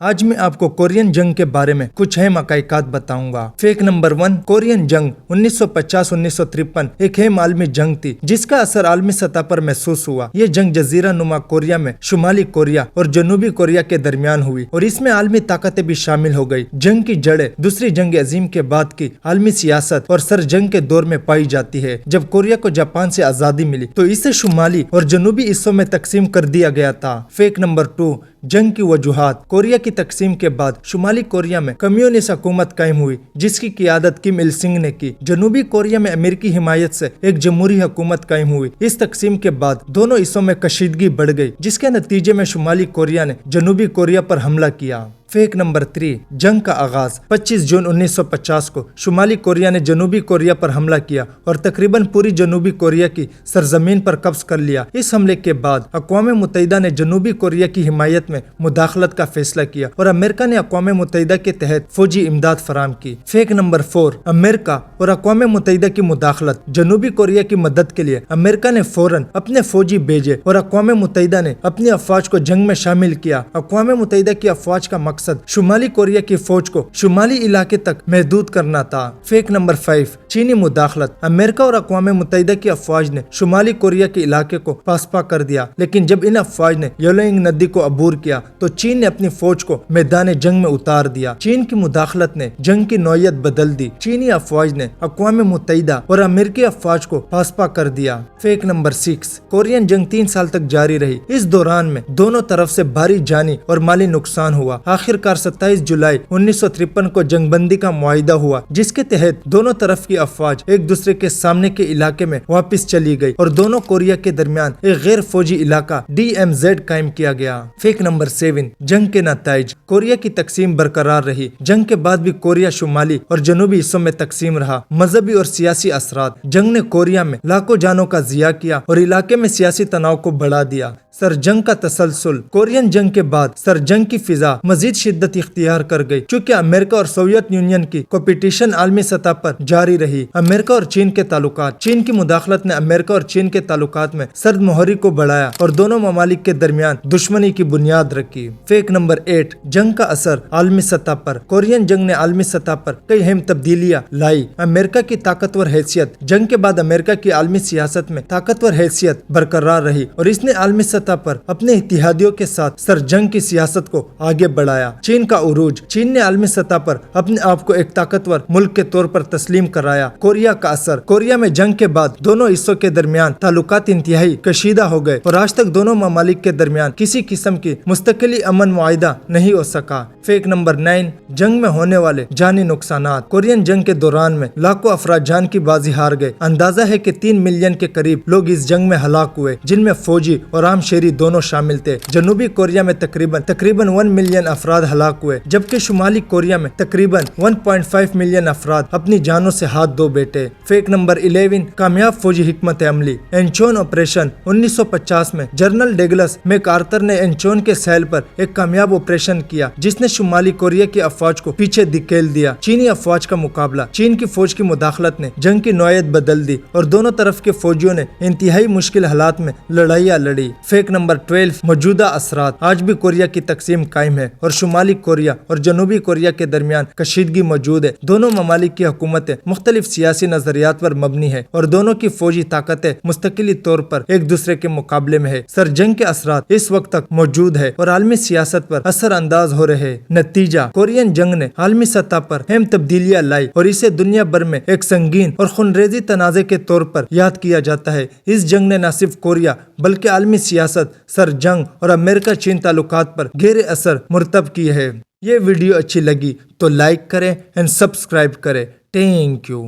آج میں آپ کو کورین جنگ کے بارے میں کچھ اہم حقائقات بتاؤں گا۔ فیک نمبر 1، کورین جنگ 1950-1953 ایک اہم عالمی جنگ تھی جس کا اثر عالمی سطح پر محسوس ہوا۔ یہ جنگ جزیرہ نما کوریا میں شمالی کوریا اور جنوبی کوریا کے درمیان ہوئی اور اس میں عالمی طاقتیں بھی شامل ہو گئی۔ جنگ کی جڑیں دوسری جنگ عظیم کے بعد کی عالمی سیاست اور سر جنگ کے دور میں پائی جاتی ہے۔ جب کوریا کو جاپان سے آزادی ملی تو اسے شمالی اور جنوبی حصوں میں تقسیم کر دیا گیا تھا۔ فیک نمبر 2، جنگ کی وجوہات۔ کوریا کی تقسیم کے بعد شمالی کوریا میں کمیونسٹ حکومت قائم ہوئی جس کی قیادت کم il سنگ نے کی۔ جنوبی کوریا میں امریکی حمایت سے ایک جمہوری حکومت قائم ہوئی۔ اس تقسیم کے بعد دونوں حصوں میں کشیدگی بڑھ گئی جس کے نتیجے میں شمالی کوریا نے جنوبی کوریا پر حملہ کیا۔ فیک نمبر 3، جنگ کا آغاز 25 جون 1950 کو شمالی کوریا نے جنوبی کوریا پر حملہ کیا اور تقریباً پوری جنوبی کوریا کی سرزمین پر قبض کر لیا۔ اس حملے کے بعد اقوام متحدہ نے جنوبی کوریا کی حمایت میں مداخلت کا فیصلہ کیا اور امریکہ نے اقوام متحدہ کے تحت فوجی امداد فراہم کی۔ فیک نمبر 4، امریکہ اور اقوام متحدہ کی مداخلت۔ جنوبی کوریا کی مدد کے لیے امریکہ نے فوراً اپنے فوجی بھیجے اور اقوام متحدہ نے اپنی افواج کو جنگ میں شامل کیا۔ اقوام متحدہ کی افواج کا مقصد شمالی کوریا کی فوج کو شمالی علاقے تک محدود کرنا تھا۔ فیک نمبر 5، چینی مداخلت۔ امریکہ اور اقوام متحدہ کی افواج نے شمالی کوریا کے علاقے کو پاسپا کر دیا، لیکن جب ان افواج نے یولونگ ندی کو عبور کیا تو چین نے اپنی فوج کو میدان جنگ میں اتار دیا۔ چین کی مداخلت نے جنگ کی نوعیت بدل دی۔ چینی افواج نے اقوام متحدہ اور امریکی افواج کو پاسپا کر دیا۔ فیک نمبر 6، کورین جنگ 3 سال تک جاری رہی۔ اس دوران میں دونوں طرف سے بھاری جانی اور مالی نقصان ہوا۔ آخرکار 27 جولائی 1953 کو جنگ بندی کا معاہدہ ہوا جس کے تحت دونوں طرف کی افواج ایک دوسرے کے سامنے کے علاقے میں واپس چلی گئی اور دونوں کوریا کے درمیان ایک غیر فوجی علاقہ DMZ قائم کیا گیا۔ فیک نمبر 7، جنگ کے نتائج۔ کوریا کی تقسیم برقرار رہی۔ جنگ کے بعد بھی کوریا شمالی اور جنوبی حصوں میں تقسیم رہا۔ مذہبی اور سیاسی اثرات۔ جنگ نے کوریا میں لاکھوں جانوں کا ضیاع کیا اور علاقے میں سیاسی تناؤ کو بڑھا دیا۔ سر جنگ کا تسلسل۔ کورین جنگ کے بعد سر جنگ کی فضا مزید شدت اختیار کر گئی چونکہ امریکہ اور سوویت یونین کی کمپٹیشن عالمی سطح پر جاری رہی۔ امریکہ اور چین کے تعلقات۔ چین کی مداخلت نے امریکہ اور چین کے تعلقات میں سرد مہری کو بڑھایا اور دونوں ممالک کے درمیان دشمنی کی بنیاد رکھی۔ فیک نمبر 8، جنگ کا اثر عالمی سطح پر۔ کورین جنگ نے عالمی سطح پر کئی اہم تبدیلیاں لائی۔ امریکہ کی طاقتور حیثیت۔ جنگ کے بعد امریکہ کی عالمی سیاست میں طاقتور حیثیت برقرار رہی اور اس نے عالمی سطح پر اپنے اتحادیوں کے ساتھ سر جنگ کی سیاست کو آگے بڑھایا۔ چین کا عروج۔ چین نے عالمی سطح پر اپنے آپ کو ایک طاقتور ملک کے طور پر تسلیم کرایا۔ کوریا کا اثر۔ کوریا میں جنگ کے بعد دونوں حصوں کے درمیان تعلقات انتہائی کشیدہ ہو گئے اور آج تک دونوں ممالک کے درمیان کسی قسم کی مستقلی امن معاہدہ نہیں ہو سکا۔ فیک نمبر 9، جنگ میں ہونے والے جانی نقصانات۔ کورین جنگ کے دوران میں لاکھوں افراد جان کی بازی ہار گئے۔ اندازہ ہے کہ 3 ملین کے قریب لوگ اس جنگ میں ہلاک ہوئے جن میں فوجی اور عام شہری دونوں شامل تھے۔ جنوبی کوریا میں تقریباً 1 ملین افراد ہلاک ہوئے جبکہ شمالی کوریا میں تقریباً 1.5 ملین افراد اپنی جانوں سے ہاتھ دھو بیٹھے۔ فیک نمبر 11، کامیاب فوجی حکمت عملی۔ انچون آپریشن۔ 1950 میں جنرل ڈگلس میک آرتھر نے انچون کے ساحل پر ایک کامیاب آپریشن کیا جس نے شمالی کوریا کی افواج کو پیچھے دھکیل دیا۔ چینی افواج کا مقابلہ۔ چین کی فوج کی مداخلت نے جنگ کی نوعیت بدل دی اور دونوں طرف کے فوجیوں نے انتہائی مشکل حالات میں لڑائیاں لڑی۔ فیک نمبر 12، موجودہ اثرات۔ آج بھی کوریا کی تقسیم قائم ہے اور شمالی کوریا اور جنوبی کوریا کے درمیان کشیدگی موجود ہے۔ دونوں ممالک کی حکومتیں مختلف سیاسی نظریات پر مبنی ہے اور دونوں کی فوجی طاقتیں مستقلی طور پر ایک دوسرے کے مقابلے میں ہے۔ سر جنگ کے اثرات اس وقت تک موجود ہے اور عالمی سیاست پر اثر انداز ہو رہے ہیں۔ نتیجہ، کورین جنگ نے عالمی سطح پر اہم تبدیلیاں لائی اور اسے دنیا بھر میں ایک سنگین اور خونریزی تنازع کے طور پر یاد کیا جاتا ہے۔ اس جنگ نے نہ صرف کوریا بلکہ عالمی سیاست، سر جنگ اور امریکہ چین تعلقات پر گہرے اثر مرتب کیے ہیں۔ یہ ویڈیو اچھی لگی تو لائک کریں اور سبسکرائب کریں۔ Thank you.